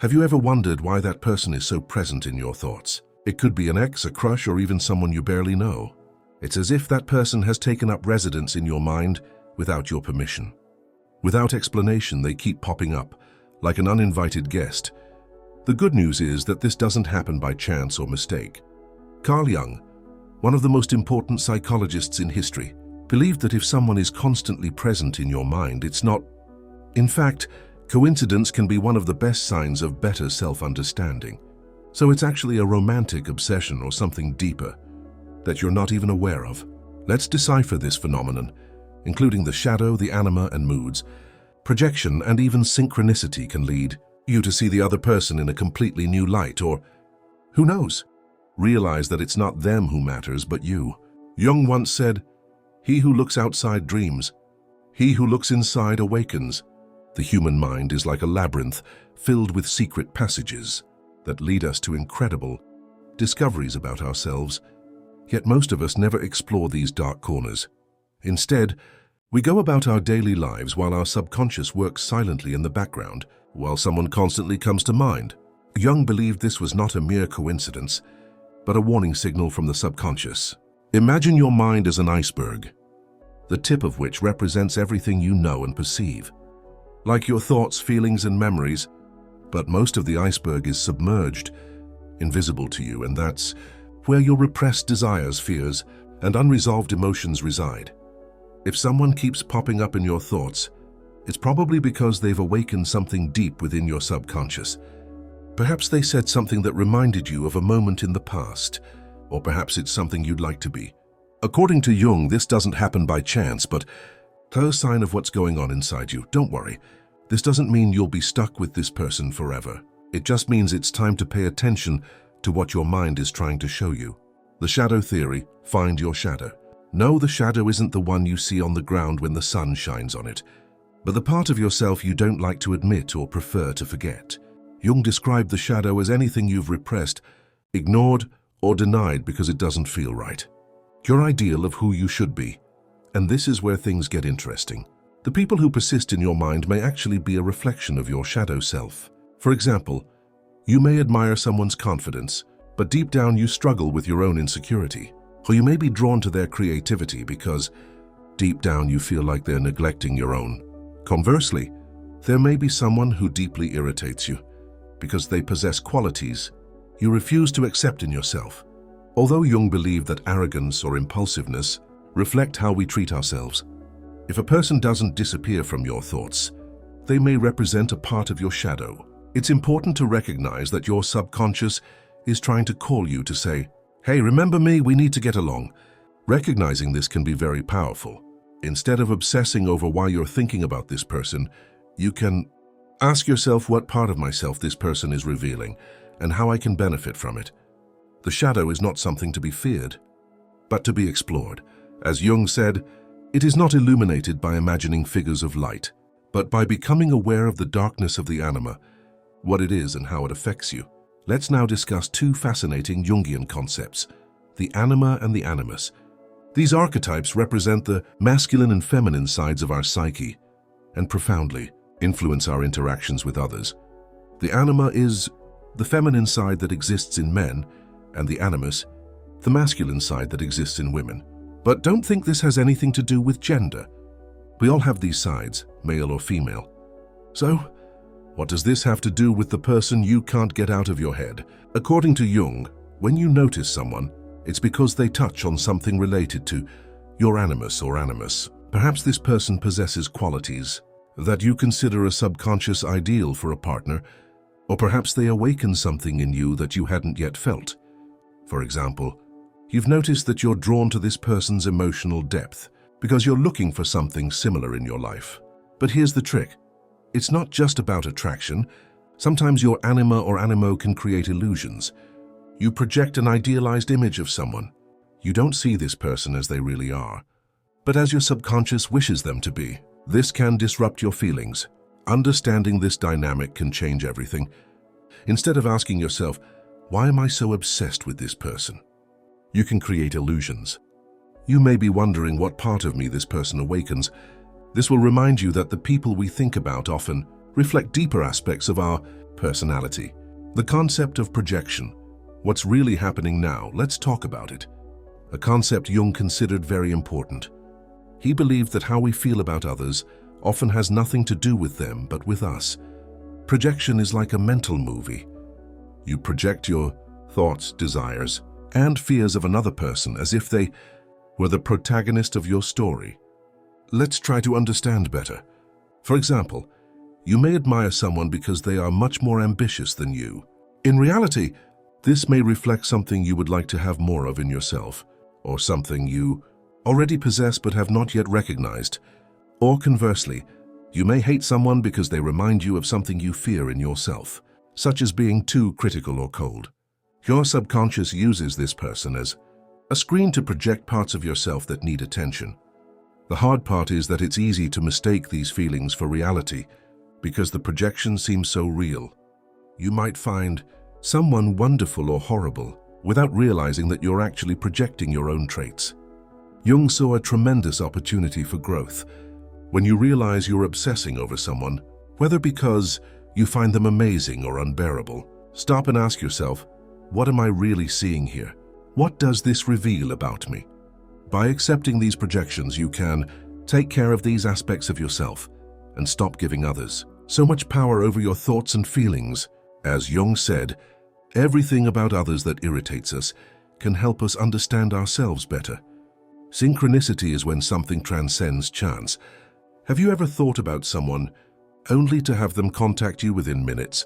Have you ever wondered why that person is so present in your thoughts? It could be an ex, a crush, or even someone you barely know. It's as if that person has taken up residence in your mind without your permission. Without explanation, they keep popping up, like an uninvited guest. The good news is that this doesn't happen by chance or mistake. Carl Jung, one of the most important psychologists in history, believed that if someone is constantly present in your mind, it's not. In fact, coincidence can be one of the best signs of better self-understanding. So it's actually a romantic obsession or something deeper that you're not even aware of. Let's decipher this phenomenon, including the shadow, the anima, and moods. Projection and even synchronicity can lead you to see the other person in a completely new light, or, who knows, realize that it's not them who matters but you. Jung once said, "He who looks outside dreams. He who looks inside awakens." The human mind is like a labyrinth filled with secret passages that lead us to incredible discoveries about ourselves. Yet most of us never explore these dark corners. Instead, we go about our daily lives while our subconscious works silently in the background, while someone constantly comes to mind. Jung believed this was not a mere coincidence, but a warning signal from the subconscious. Imagine your mind as an iceberg, the tip of which represents everything you know and perceive, like your thoughts, feelings, and memories. But most of the iceberg is submerged, invisible to you, and that's where your repressed desires, fears, and unresolved emotions reside. If someone keeps popping up in your thoughts, it's probably because they've awakened something deep within your subconscious. Perhaps they said something that reminded you of a moment in the past, or perhaps it's something you'd like to be. According to Jung, this doesn't happen by chance, but a sign of what's going on inside you. Don't worry. This doesn't mean you'll be stuck with this person forever. It just means it's time to pay attention to what your mind is trying to show you. The shadow theory, find your shadow. No, the shadow isn't the one you see on the ground when the sun shines on it, but the part of yourself you don't like to admit or prefer to forget. Jung described the shadow as anything you've repressed, ignored, or denied because it doesn't feel right. Your ideal of who you should be. And this is where things get interesting. The people who persist in your mind may actually be a reflection of your shadow self. For example, you may admire someone's confidence, but deep down you struggle with your own insecurity. Or you may be drawn to their creativity because deep down you feel like they're neglecting your own. Conversely, there may be someone who deeply irritates you because they possess qualities you refuse to accept in yourself. Although Jung believed that arrogance or impulsiveness reflect how we treat ourselves, if a person doesn't disappear from your thoughts, they may represent a part of your shadow. It's important to recognize that your subconscious is trying to call you to say, "Hey, remember me? We need to get along." Recognizing this can be very powerful. Instead of obsessing over why you're thinking about this person, you can ask yourself what part of myself this person is revealing and how I can benefit from it. The shadow is not something to be feared, but to be explored. As Jung said, it is not illuminated by imagining figures of light, but by becoming aware of the darkness of the anima, what it is and how it affects you. Let's now discuss two fascinating Jungian concepts, the anima and the animus. These archetypes represent the masculine and feminine sides of our psyche and profoundly influence our interactions with others. The anima is the feminine side that exists in men, and the animus, the masculine side that exists in women. But don't think this has anything to do with gender. We all have these sides, male or female. So, what does this have to do with the person you can't get out of your head? According to Jung, when you notice someone, it's because they touch on something related to your animus or animus. Perhaps this person possesses qualities that you consider a subconscious ideal for a partner, or perhaps they awaken something in you that you hadn't yet felt. For example, you've noticed that you're drawn to this person's emotional depth because you're looking for something similar in your life. But here's the trick. It's not just about attraction. Sometimes your anima or animo can create illusions. You project an idealized image of someone. You don't see this person as they really are, but as your subconscious wishes them to be. This can disrupt your feelings. Understanding this dynamic can change everything. Instead of asking yourself, "Why am I so obsessed with this person?" you can create illusions. You may be wondering what part of me this person awakens. This will remind you that the people we think about often reflect deeper aspects of our personality. The concept of projection. What's really happening now? Let's talk about it. A concept Jung considered very important. He believed that how we feel about others often has nothing to do with them but with us. Projection is like a mental movie. You project your thoughts, desires, and fears of another person as if they were the protagonist of your story. Let's try to understand better. For example, you may admire someone because they are much more ambitious than you. In reality, this may reflect something you would like to have more of in yourself, or something you already possess but have not yet recognized. Or conversely, you may hate someone because they remind you of something you fear in yourself, such as being too critical or cold. Your subconscious uses this person as a screen to project parts of yourself that need attention. The hard part is that it's easy to mistake these feelings for reality because the projection seems so real. You might find someone wonderful or horrible without realizing that you're actually projecting your own traits. Jung saw a tremendous opportunity for growth. When you realize you're obsessing over someone, whether because you find them amazing or unbearable, stop and ask yourself, what am I really seeing here? What does this reveal about me? By accepting these projections, you can take care of these aspects of yourself and stop giving others so much power over your thoughts and feelings. As Jung said, everything about others that irritates us can help us understand ourselves better. Synchronicity is when something transcends chance. Have you ever thought about someone only to have them contact you within minutes?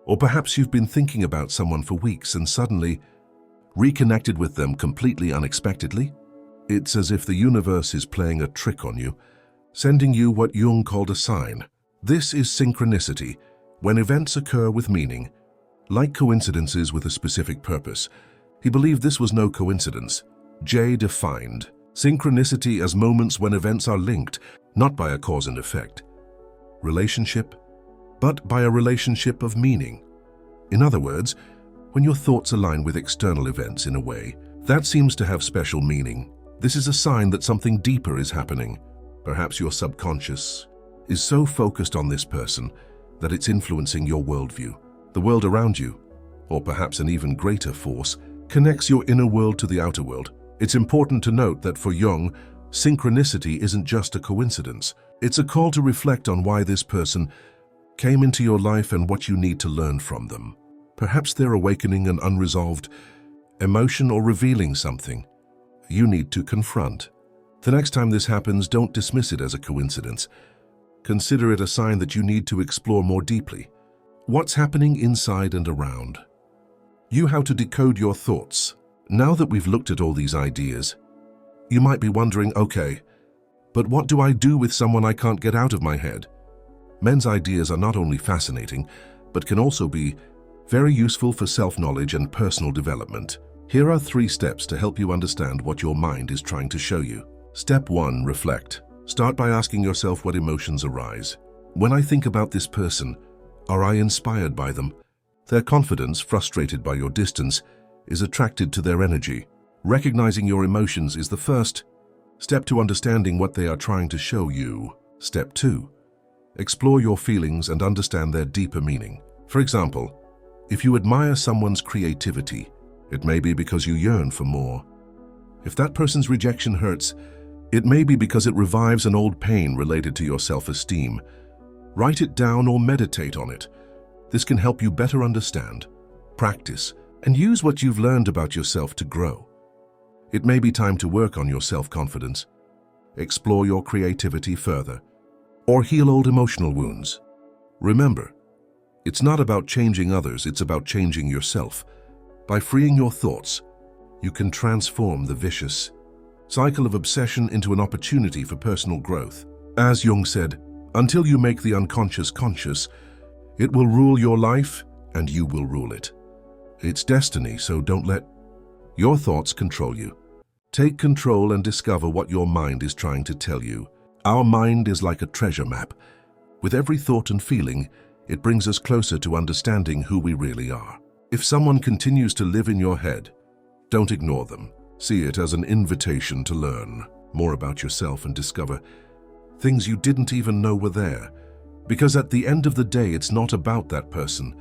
Or perhaps you've been thinking about someone for weeks and suddenly reconnected with them completely unexpectedly? It's as if the universe is playing a trick on you, sending you what Jung called a sign. This is synchronicity, when events occur with meaning, like coincidences with a specific purpose. He believed this was no coincidence. Jay defined synchronicity as moments when events are linked, not by a cause and effect relationship, but by a relationship of meaning. In other words, when your thoughts align with external events in a way that seems to have special meaning, this is a sign that something deeper is happening. Perhaps your subconscious is so focused on this person that it's influencing your worldview. The world around you, or perhaps an even greater force, connects your inner world to the outer world. It's important to note that for Jung, synchronicity isn't just a coincidence. It's a call to reflect on why this person came into your life and what you need to learn from them. Perhaps they're awakening an unresolved emotion or revealing something you need to confront. The next time this happens, don't dismiss it as a coincidence. Consider it a sign that you need to explore more deeply what's happening inside and around you. How to decode your thoughts. Now that we've looked at all these ideas, you might be wondering, okay, but what do I do with someone I can't get out of my head? Men's ideas are not only fascinating, but can also be very useful for self-knowledge and personal development. Here are 3 steps to help you understand what your mind is trying to show you. Step 1. Reflect. Start by asking yourself what emotions arise. When I think about this person, are I inspired by them? Their confidence, frustrated by your distance, is attracted to their energy. Recognizing your emotions is the first step to understanding what they are trying to show you. Step 2. Explore your feelings and understand their deeper meaning. For example, if you admire someone's creativity, it may be because you yearn for more. If that person's rejection hurts, it may be because it revives an old pain related to your self-esteem. Write it down or meditate on it. This can help you better understand, practice, and use what you've learned about yourself to grow. It may be time to work on your self-confidence, explore your creativity further, or heal old emotional wounds. Remember, it's not about changing others, it's about changing yourself. By freeing your thoughts, you can transform the vicious cycle of obsession into an opportunity for personal growth. As Jung said, until you make the unconscious conscious, it will rule your life and you will rule it. It's destiny, so don't let your thoughts control you. Take control and discover what your mind is trying to tell you. Our mind is like a treasure map. With every thought and feeling, it brings us closer to understanding who we really are. If someone continues to live in your head, don't ignore them. See it as an invitation to learn more about yourself and discover things you didn't even know were there. Because at the end of the day, it's not about that person.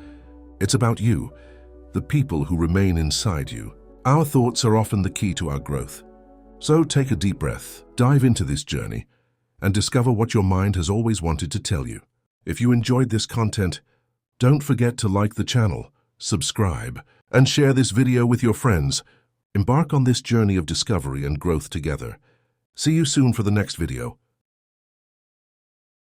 It's about you, the people who remain inside you. Our thoughts are often the key to our growth. So take a deep breath, dive into this journey, and discover what your mind has always wanted to tell you. If you enjoyed this content, don't forget to like the channel, subscribe, and share this video with your friends. Embark on this journey of discovery and growth together. See you soon for the next video.